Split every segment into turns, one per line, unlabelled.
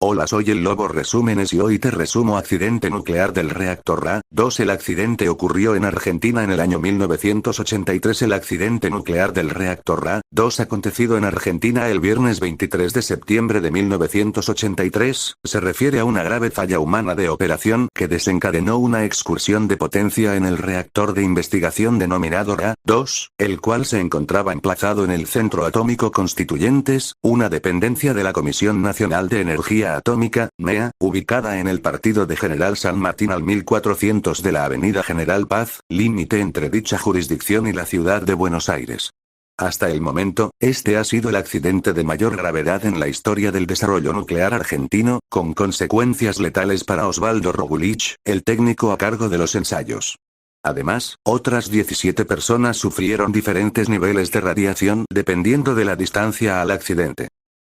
Hola, soy el Lobo Resúmenes y hoy te resumo accidente nuclear del reactor Ra-2. El accidente ocurrió en Argentina en el año 1983. El accidente nuclear del reactor Ra-2 acontecido en Argentina el viernes 23 de septiembre de 1983, se refiere a una grave falla humana de operación que desencadenó una excursión de potencia en el reactor de investigación denominado Ra-2, el cual se encontraba emplazado en el Centro Atómico Constituyentes, una dependencia de la Comisión Nacional de Energía Atómica, NEA, ubicada en el partido de General San Martín al 1400 de la Avenida General Paz, límite entre dicha jurisdicción y la ciudad de Buenos Aires. Hasta el momento, este ha sido el accidente de mayor gravedad en la historia del desarrollo nuclear argentino, con consecuencias letales para Osvaldo Rogulich, el técnico a cargo de los ensayos. Además, otras 17 personas sufrieron diferentes niveles de radiación dependiendo de la distancia al accidente.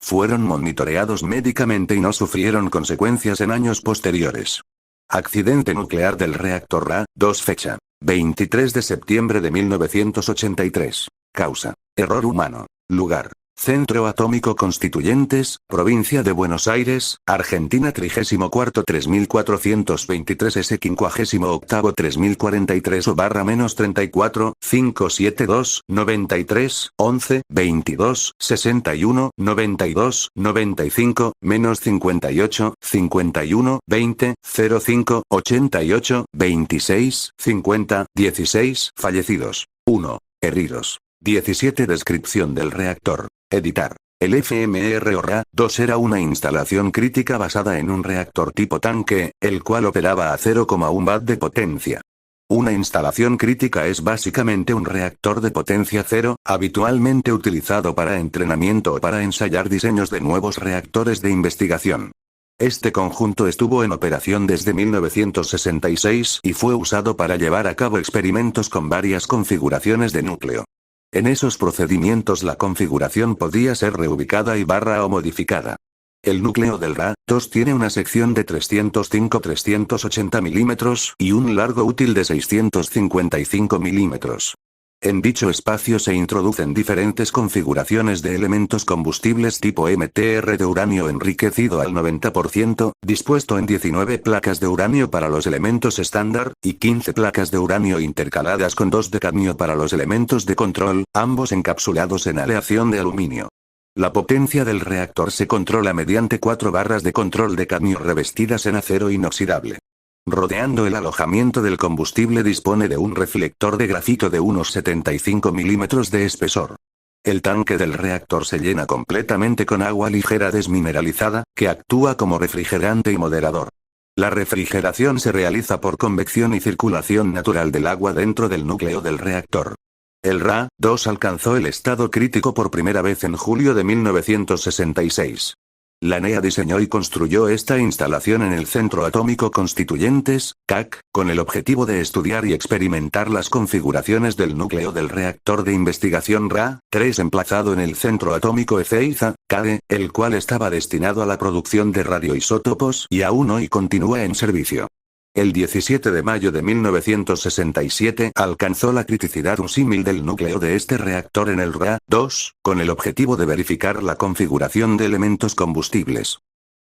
Fueron monitoreados médicamente y no sufrieron consecuencias en años posteriores. Accidente nuclear del reactor Ra-2. Fecha: 23 de septiembre de 1983. Causa: error humano. Lugar: Centro Atómico Constituyentes, Provincia de Buenos Aires, Argentina. 34 3423 S 58 3043 O/-34 572 93 11 22 61 92 95 -58 51 20 05 88 26 50 16. Fallecidos: 1. Heridos: 17. Descripción del reactor. Editar. El FMR o Ra-2 era una instalación crítica basada en un reactor tipo tanque, el cual operaba a 0,1 W de potencia. Una instalación crítica es básicamente un reactor de potencia cero, habitualmente utilizado para entrenamiento o para ensayar diseños de nuevos reactores de investigación. Este conjunto estuvo en operación desde 1966 y fue usado para llevar a cabo experimentos con varias configuraciones de núcleo. En esos procedimientos la configuración podía ser reubicada o modificada. El núcleo del Ra-2 tiene una sección de 305-380 milímetros y un largo útil de 655 milímetros. En dicho espacio se introducen diferentes configuraciones de elementos combustibles tipo MTR de uranio enriquecido al 90%, dispuesto en 19 placas de uranio para los elementos estándar, y 15 placas de uranio intercaladas con 2 de cadmio para los elementos de control, ambos encapsulados en aleación de aluminio. La potencia del reactor se controla mediante 4 barras de control de cadmio revestidas en acero inoxidable. Rodeando el alojamiento del combustible dispone de un reflector de grafito de unos 75 milímetros de espesor. El tanque del reactor se llena completamente con agua ligera desmineralizada, que actúa como refrigerante y moderador. La refrigeración se realiza por convección y circulación natural del agua dentro del núcleo del reactor. El Ra-2 alcanzó el estado crítico por primera vez en julio de 1966. La NEA diseñó y construyó esta instalación en el Centro Atómico Constituyentes, CAC, con el objetivo de estudiar y experimentar las configuraciones del núcleo del reactor de investigación Ra-3 emplazado en el Centro Atómico Ezeiza, CADE, el cual estaba destinado a la producción de radioisótopos y aún hoy continúa en servicio. El 17 de mayo de 1967 alcanzó la criticidad un símil del núcleo de este reactor en el Ra-2, con el objetivo de verificar la configuración de elementos combustibles.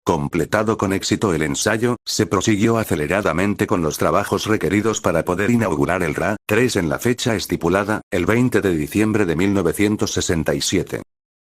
Completado con éxito el ensayo, se prosiguió aceleradamente con los trabajos requeridos para poder inaugurar el Ra-3 en la fecha estipulada, el 20 de diciembre de 1967.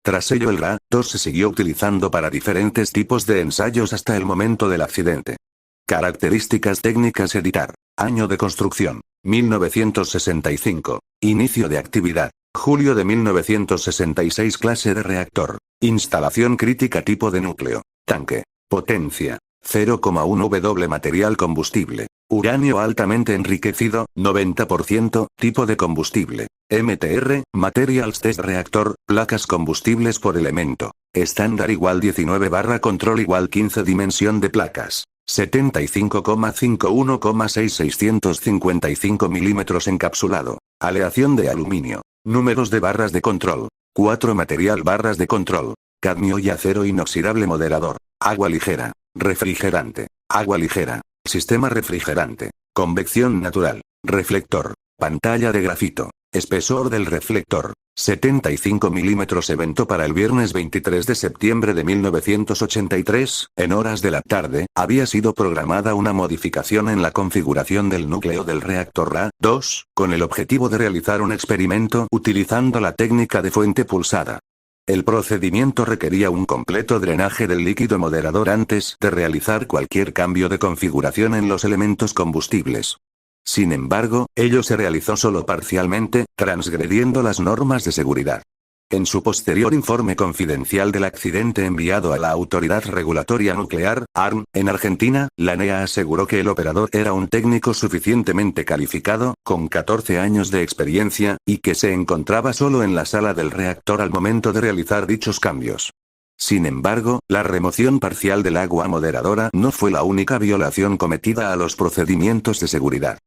Tras ello el Ra-2 se siguió utilizando para diferentes tipos de ensayos hasta el momento del accidente. Características técnicas. Editar. Año de construcción: 1965. Inicio de actividad: julio de 1966. Clase de reactor: instalación crítica. Tipo de núcleo: tanque. Potencia: 0,1 W. Material combustible: uranio altamente enriquecido, 90%. Tipo de combustible: MTR, Materials Test Reactor, placas combustibles por elemento. Estándar = 19 / control = 15. Dimensión de placas: 75,51,6655 milímetros. Encapsulado: aleación de aluminio. Números de barras de control: 4. Material: barras de control: cadmio y acero inoxidable. Moderador: agua ligera. Refrigerante: agua ligera. Sistema refrigerante: convección natural. Reflector: pantalla de grafito. Espesor del reflector: 75 milímetros. Evento para el viernes 23 de septiembre de 1983, en horas de la tarde, había sido programada una modificación en la configuración del núcleo del reactor Ra-2, con el objetivo de realizar un experimento utilizando la técnica de fuente pulsada. El procedimiento requería un completo drenaje del líquido moderador antes de realizar cualquier cambio de configuración en los elementos combustibles. Sin embargo, ello se realizó solo parcialmente, transgrediendo las normas de seguridad. En su posterior informe confidencial del accidente enviado a la Autoridad Regulatoria Nuclear, ARN, en Argentina, la NEA aseguró que el operador era un técnico suficientemente calificado, con 14 años de experiencia, y que se encontraba solo en la sala del reactor al momento de realizar dichos cambios. Sin embargo, la remoción parcial del agua moderadora no fue la única violación cometida a los procedimientos de seguridad.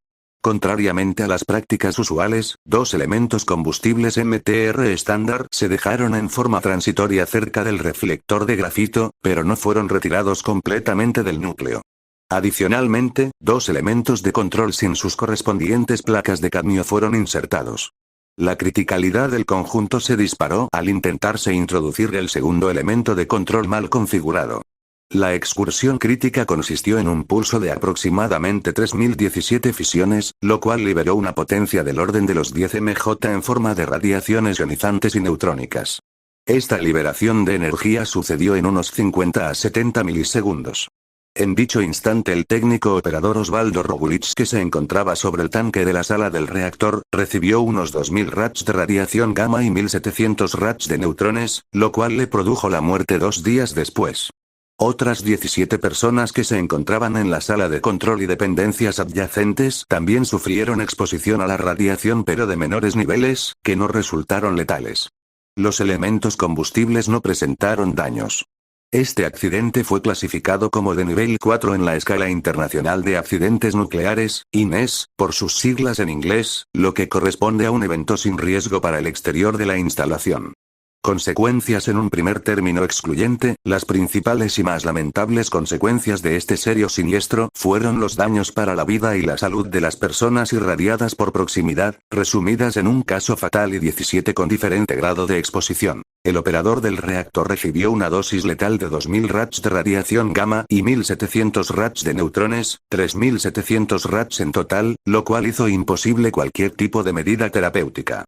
Contrariamente a las prácticas usuales, dos elementos combustibles MTR estándar se dejaron en forma transitoria cerca del reflector de grafito, pero no fueron retirados completamente del núcleo. Adicionalmente, dos elementos de control sin sus correspondientes placas de cadmio fueron insertados. La criticalidad del conjunto se disparó al intentarse introducir el segundo elemento de control mal configurado. La excursión crítica consistió en un pulso de aproximadamente 3017 fisiones, lo cual liberó una potencia del orden de los 10 MJ en forma de radiaciones ionizantes y neutrónicas. Esta liberación de energía sucedió en unos 50 a 70 milisegundos. En dicho instante el técnico operador Osvaldo Rogulich, que se encontraba sobre el tanque de la sala del reactor, recibió unos 2000 rads de radiación gamma y 1700 rads de neutrones, lo cual le produjo la muerte 2 días después. Otras 17 personas que se encontraban en la sala de control y dependencias adyacentes también sufrieron exposición a la radiación, pero de menores niveles, que no resultaron letales. Los elementos combustibles no presentaron daños. Este accidente fue clasificado como de nivel 4 en la escala internacional de accidentes nucleares, INES, por sus siglas en inglés, lo que corresponde a un evento sin riesgo para el exterior de la instalación. Consecuencias. En un primer término excluyente, las principales y más lamentables consecuencias de este serio siniestro fueron los daños para la vida y la salud de las personas irradiadas por proximidad, resumidas en un caso fatal y 17 con diferente grado de exposición. El operador del reactor recibió una dosis letal de 2000 rads de radiación gamma y 1700 rads de neutrones, 3700 rads en total, lo cual hizo imposible cualquier tipo de medida terapéutica.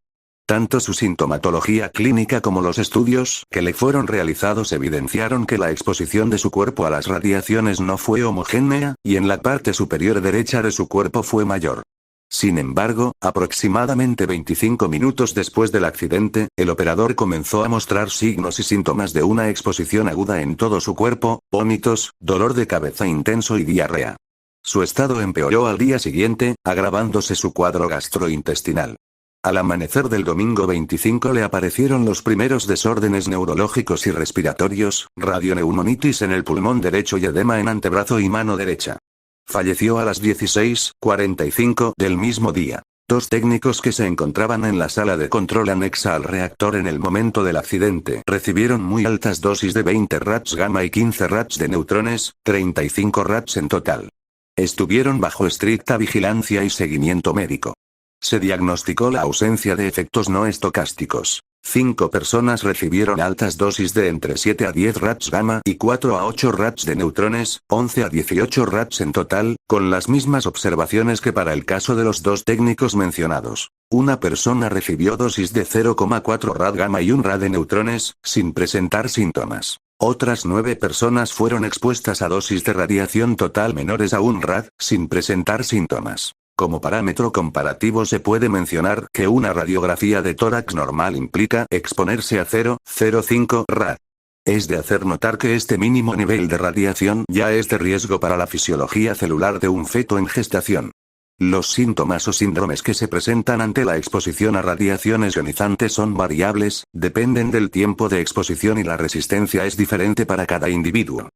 Tanto su sintomatología clínica como los estudios que le fueron realizados evidenciaron que la exposición de su cuerpo a las radiaciones no fue homogénea, y en la parte superior derecha de su cuerpo fue mayor. Sin embargo, aproximadamente 25 minutos después del accidente, el operador comenzó a mostrar signos y síntomas de una exposición aguda en todo su cuerpo, vómitos, dolor de cabeza intenso y diarrea. Su estado empeoró al día siguiente, agravándose su cuadro gastrointestinal. Al amanecer del domingo 25 le aparecieron los primeros desórdenes neurológicos y respiratorios, radioneumonitis en el pulmón derecho y edema en antebrazo y mano derecha. Falleció a las 16:45 del mismo día. Dos técnicos que se encontraban en la sala de control anexa al reactor en el momento del accidente recibieron muy altas dosis de 20 rads gamma y 15 rads de neutrones, 35 rads en total. Estuvieron bajo estricta vigilancia y seguimiento médico. Se diagnosticó la ausencia de efectos no estocásticos. 5 personas recibieron altas dosis de entre 7 a 10 rads gamma y 4 a 8 rads de neutrones, 11 a 18 rads en total, con las mismas observaciones que para el caso de los dos técnicos mencionados. Una persona recibió dosis de 0,4 rad gamma y 1 rad de neutrones, sin presentar síntomas. Otras 9 personas fueron expuestas a dosis de radiación total menores a 1 rad, sin presentar síntomas. Como parámetro comparativo se puede mencionar que una radiografía de tórax normal implica exponerse a 0,05 rad. Es de hacer notar que este mínimo nivel de radiación ya es de riesgo para la fisiología celular de un feto en gestación. Los síntomas o síndromes que se presentan ante la exposición a radiaciones ionizantes son variables, dependen del tiempo de exposición y la resistencia es diferente para cada individuo.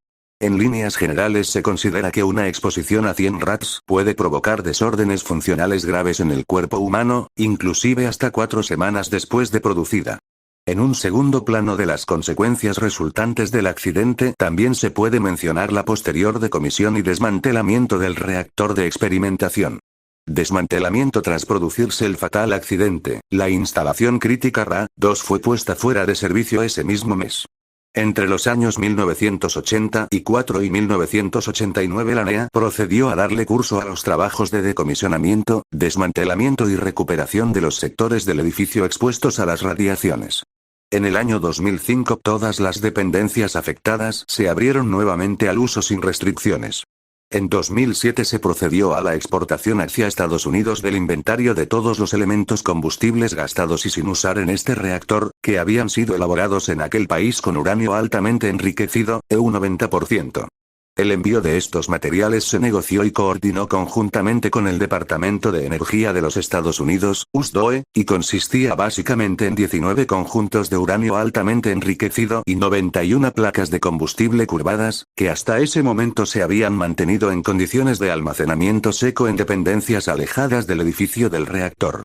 En líneas generales se considera que una exposición a 100 rads puede provocar desórdenes funcionales graves en el cuerpo humano, inclusive hasta 4 semanas después de producida. En un segundo plano de las consecuencias resultantes del accidente también se puede mencionar la posterior decomisión y desmantelamiento del reactor de experimentación. Desmantelamiento tras producirse el fatal accidente. La instalación crítica Ra-2 fue puesta fuera de servicio ese mismo mes. Entre los años 1984 y 1989 la NEA procedió a darle curso a los trabajos de decomisionamiento, desmantelamiento y recuperación de los sectores del edificio expuestos a las radiaciones. En el año 2005 todas las dependencias afectadas se abrieron nuevamente al uso sin restricciones. En 2007 se procedió a la exportación hacia Estados Unidos del inventario de todos los elementos combustibles gastados y sin usar en este reactor, que habían sido elaborados en aquel país con uranio altamente enriquecido, EU 90%. El envío de estos materiales se negoció y coordinó conjuntamente con el Departamento de Energía de los Estados Unidos, USDOE, y consistía básicamente en 19 conjuntos de uranio altamente enriquecido y 91 placas de combustible curvadas, que hasta ese momento se habían mantenido en condiciones de almacenamiento seco en dependencias alejadas del edificio del reactor.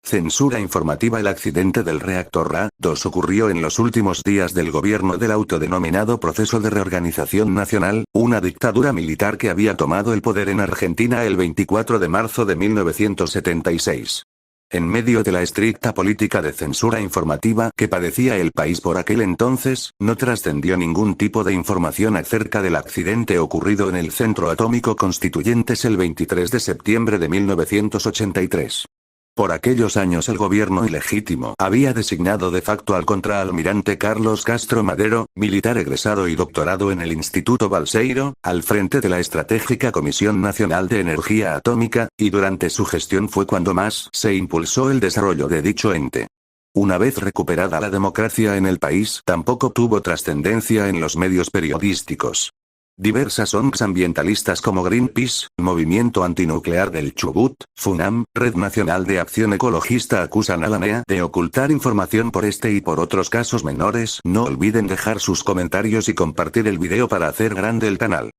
Censura informativa. El accidente del reactor Ra-2 ocurrió en los últimos días del gobierno del autodenominado Proceso de Reorganización Nacional, una dictadura militar que había tomado el poder en Argentina el 24 de marzo de 1976. En medio de la estricta política de censura informativa que padecía el país por aquel entonces, no trascendió ningún tipo de información acerca del accidente ocurrido en el Centro Atómico Constituyentes el 23 de septiembre de 1983. Por aquellos años el gobierno ilegítimo había designado de facto al contraalmirante Carlos Castro Madero, militar egresado y doctorado en el Instituto Balseiro, al frente de la estratégica Comisión Nacional de Energía Atómica, y durante su gestión fue cuando más se impulsó el desarrollo de dicho ente. Una vez recuperada la democracia en el país, tampoco tuvo trascendencia en los medios periodísticos. Diversas ONGs ambientalistas como Greenpeace, Movimiento Antinuclear del Chubut, FUNAM, Red Nacional de Acción Ecologista acusan a la NEA de ocultar información por este y por otros casos menores. No olviden dejar sus comentarios y compartir el video para hacer grande el canal.